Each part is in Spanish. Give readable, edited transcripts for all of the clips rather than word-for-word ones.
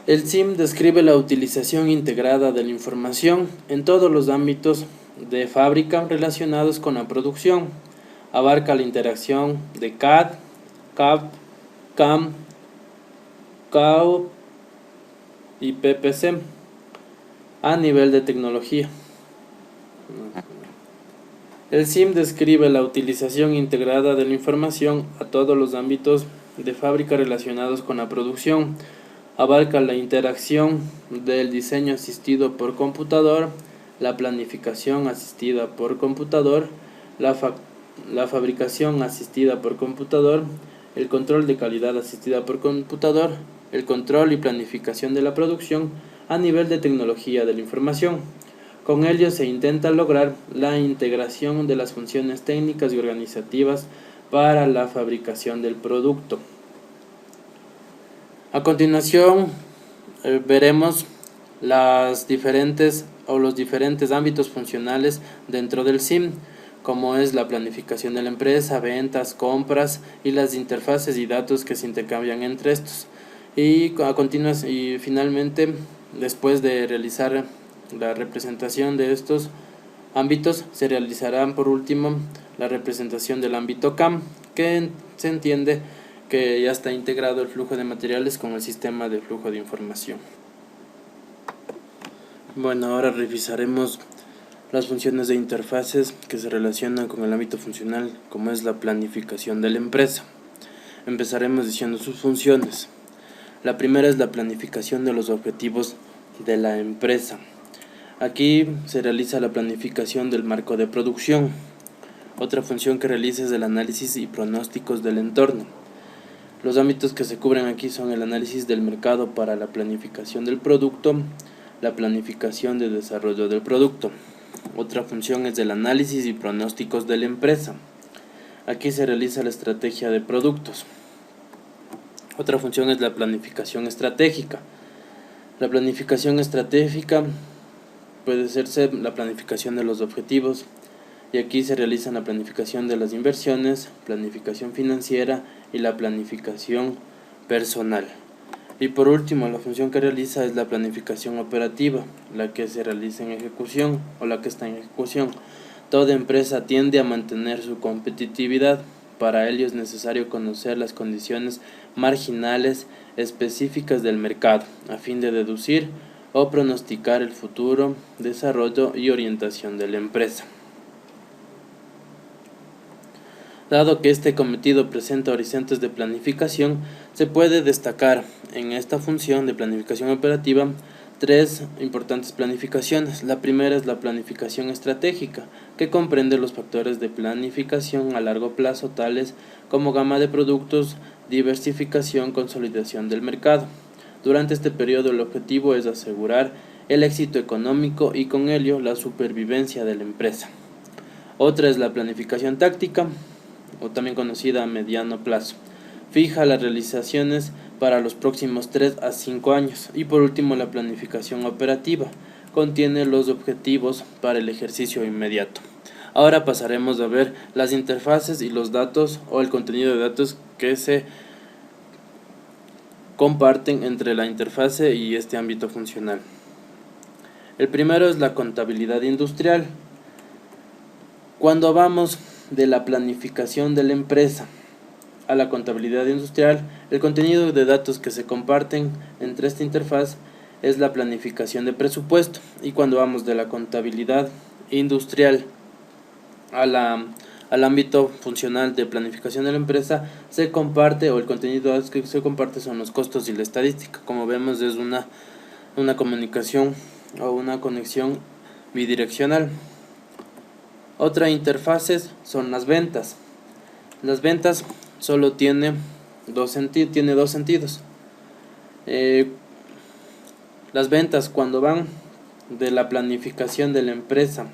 El SIM describe la utilización integrada de la información en todos los ámbitos de fábrica relacionados con la producción. Abarca la interacción de CAD, CAD, CAM, CAO y PPC a nivel de tecnología. El SIM describe la utilización integrada de la información a todos los ámbitos de fábrica relacionados con la producción. Abarca la interacción del diseño asistido por computador, la planificación asistida por computador, la fabricación asistida por computador, el control de calidad asistida por computador, el control y planificación de la producción a nivel de tecnología de la información. Con ello se intenta lograr la integración de las funciones técnicas y organizativas para la fabricación del producto. A continuación veremos los diferentes ámbitos funcionales dentro del SIM, como es la planificación de la empresa, ventas, compras y las interfaces y datos que se intercambian entre estos. Y finalmente, después de realizar la representación de estos ámbitos, se realizará por último la representación del ámbito CAM, que se entiende que ya está integrado el flujo de materiales con el sistema de flujo de información. Bueno, ahora revisaremos las funciones de interfaces que se relacionan con el ámbito funcional, como es la planificación de la empresa. Empezaremos diciendo sus funciones. La primera es la planificación de los objetivos de la empresa. Aquí se realiza la planificación del marco de producción. Otra función que realiza es el análisis y pronósticos del entorno. Los ámbitos que se cubren aquí son el análisis del mercado para la planificación del producto, la planificación de desarrollo del producto. Otra función es el análisis y pronósticos de la empresa. Aquí se realiza la estrategia de productos. Otra función es la planificación estratégica. La planificación estratégica puede ser la planificación de los objetivos, y aquí se realiza la planificación de las inversiones, planificación financiera y la planificación personal. Y por último, la función que realiza es la planificación operativa, la que se realiza en ejecución o la que está en ejecución. Toda empresa tiende a mantener su competitividad. Para ello es necesario conocer las condiciones marginales específicas del mercado, a fin de deducir o pronosticar el futuro desarrollo y orientación de la empresa. Dado que este cometido presenta horizontes de planificación, se puede destacar en esta función de planificación operativa tres importantes planificaciones. La primera es la planificación estratégica, que comprende los factores de planificación a largo plazo tales como gama de productos, diversificación, consolidación del mercado. Durante este periodo el objetivo es asegurar el éxito económico y con ello la supervivencia de la empresa. Otra es la planificación táctica, o también conocida a mediano plazo. Fija las realizaciones para los próximos 3 a 5 años. Y por último, la planificación operativa. Contiene los objetivos para el ejercicio inmediato. Ahora pasaremos a ver las interfaces y los datos o el contenido de datos que se comparten entre la interfase y este ámbito funcional. El primero es la contabilidad industrial. Cuando vamos de la planificación de la empresa a la contabilidad industrial, el contenido de datos que se comparten entre esta interfaz es la planificación de presupuesto. Y cuando vamos de la contabilidad industrial al ámbito funcional de planificación de la empresa, se comparte, o el contenido que se comparte son los costos y la estadística. Como vemos, es una comunicación o una conexión bidireccional. Otra interfaces son las ventas. Las ventas solo tiene dos sentidos. Las ventas, cuando van de la planificación de la empresa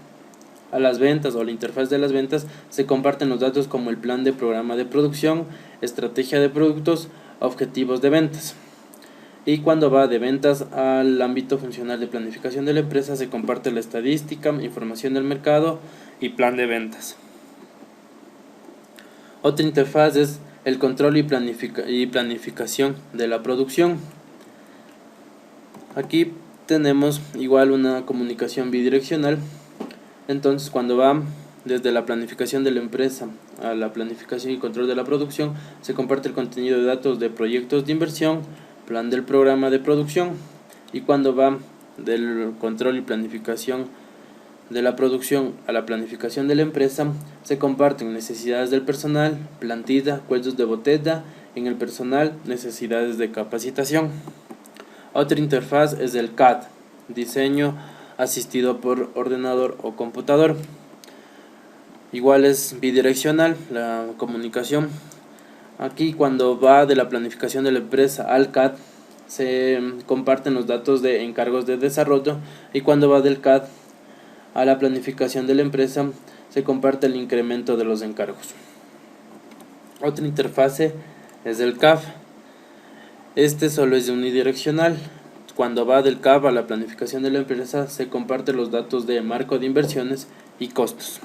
a las ventas o la interfaz de las ventas, se comparten los datos como el plan de programa de producción, estrategia de productos, objetivos de ventas. Y cuando va de ventas al ámbito funcional de planificación de la empresa, se comparte la estadística, información del mercado y plan de ventas. Otra interfaz es el control y planificación de la producción. Aquí tenemos igual una comunicación bidireccional. Entonces, cuando va desde la planificación de la empresa a la planificación y control de la producción, se comparte el contenido de datos de proyectos de inversión, plan del programa de producción. Y cuando va del control y planificación de la producción a la planificación de la empresa, se comparten necesidades del personal, plantilla, cuellos de botella en el personal, necesidades de capacitación. Otra interfaz es el CAD, diseño asistido por ordenador o computador. Igual es bidireccional la comunicación. Aquí, cuando va de la planificación de la empresa al CAD, se comparten los datos de encargos de desarrollo, y cuando va del CAD a la planificación de la empresa, se comparte el incremento de los encargos. Otra interfase es el CAF. Este solo es unidireccional. Cuando va del CAF a la planificación de la empresa, se comparten los datos de marco de inversiones y costos.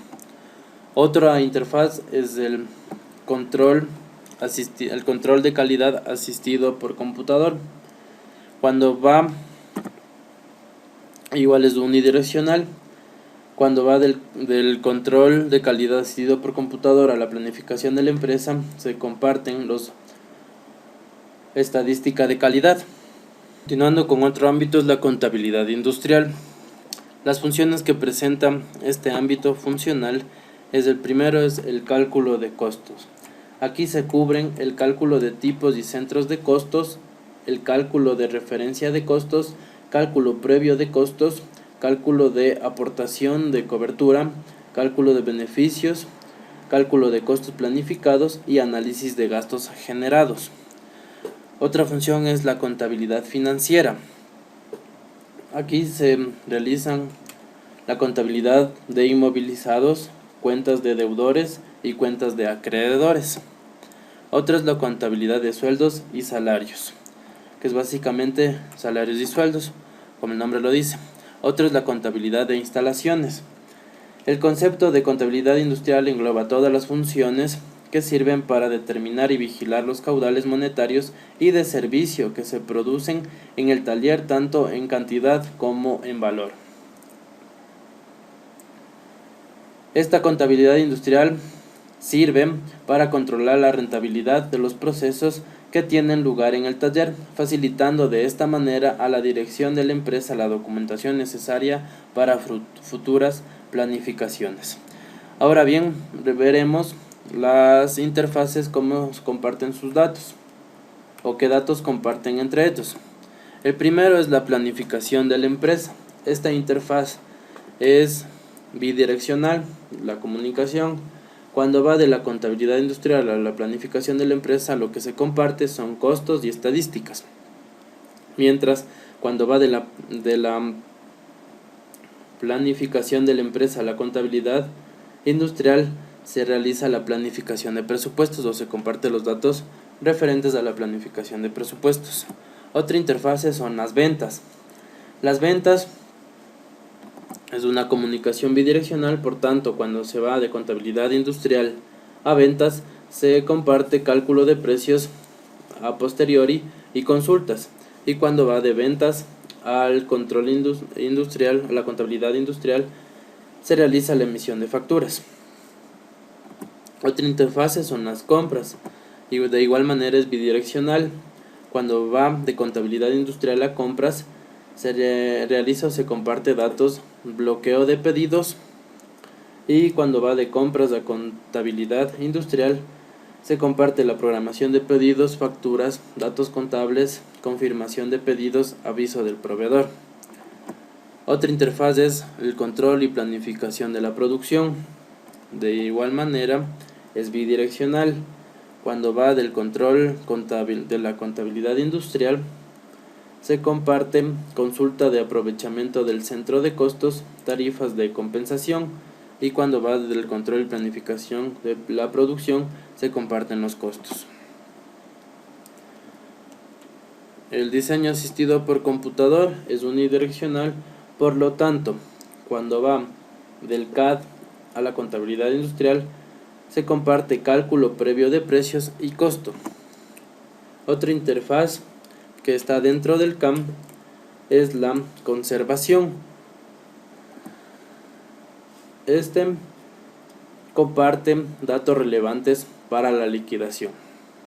Otra interfaz es el control de calidad asistido por computador. Cuando va, igual es unidireccional. Cuando va del control de calidad asistido por computador a la planificación de la empresa, se comparten los estadística de calidad. Continuando con otro ámbito, es la contabilidad industrial. Las funciones que presenta este ámbito funcional el primero es el cálculo de costos. Aquí se cubren el cálculo de tipos y centros de costos, el cálculo de referencia de costos, cálculo previo de costos, cálculo de aportación de cobertura, cálculo de beneficios, cálculo de costos planificados y análisis de gastos generados. Otra función es la contabilidad financiera. Aquí se realizan la contabilidad de inmovilizados, cuentas de deudores y cuentas de acreedores. Otra es la contabilidad de sueldos y salarios, que es básicamente salarios y sueldos, como el nombre lo dice. Otra es la contabilidad de instalaciones. El concepto de contabilidad industrial engloba todas las funciones que sirven para determinar y vigilar los caudales monetarios y de servicio que se producen en el taller, tanto en cantidad como en valor. Esta contabilidad industrial sirve para controlar la rentabilidad de los procesos que tienen lugar en el taller, facilitando de esta manera a la dirección de la empresa la documentación necesaria para futuras planificaciones. Ahora bien, veremos las interfaces, cómo comparten sus datos o qué datos comparten entre ellos. El primero es la planificación de la empresa. Esta interfaz es bidireccional, la comunicación. Cuando va de la contabilidad industrial a la planificación de la empresa, lo que se comparte son costos y estadísticas. Mientras, cuando va de la planificación de la empresa a la contabilidad industrial, se realiza la planificación de presupuestos, o se comparte los datos referentes a la planificación de presupuestos. Otra interfase son las ventas. Las ventas es una comunicación bidireccional, por tanto, cuando se va de contabilidad industrial a ventas, se comparte cálculo de precios a posteriori y consultas. Y cuando va de ventas al control industrial, a la contabilidad industrial, se realiza la emisión de facturas. Otra interfase son las compras, y de igual manera es bidireccional. Cuando va de contabilidad industrial a compras, se realiza o se comparte datos, bloqueo de pedidos. Y cuando va de compras a contabilidad industrial, se comparte la programación de pedidos, facturas, datos contables, confirmación de pedidos, aviso del proveedor. Otra interfaz es el control y planificación de la producción. De igual manera es bidireccional. Cuando va del control de la contabilidad industrial, se comparte consulta de aprovechamiento del centro de costos, tarifas de compensación. Y cuando va del control y planificación de la producción, se comparten los costos. El diseño asistido por computador es unidireccional, por lo tanto, cuando va del CAD a la contabilidad industrial, se comparte cálculo previo de precios y costo. Otra interfaz que está dentro del CAM es la conservación. Este comparte datos relevantes para la liquidación.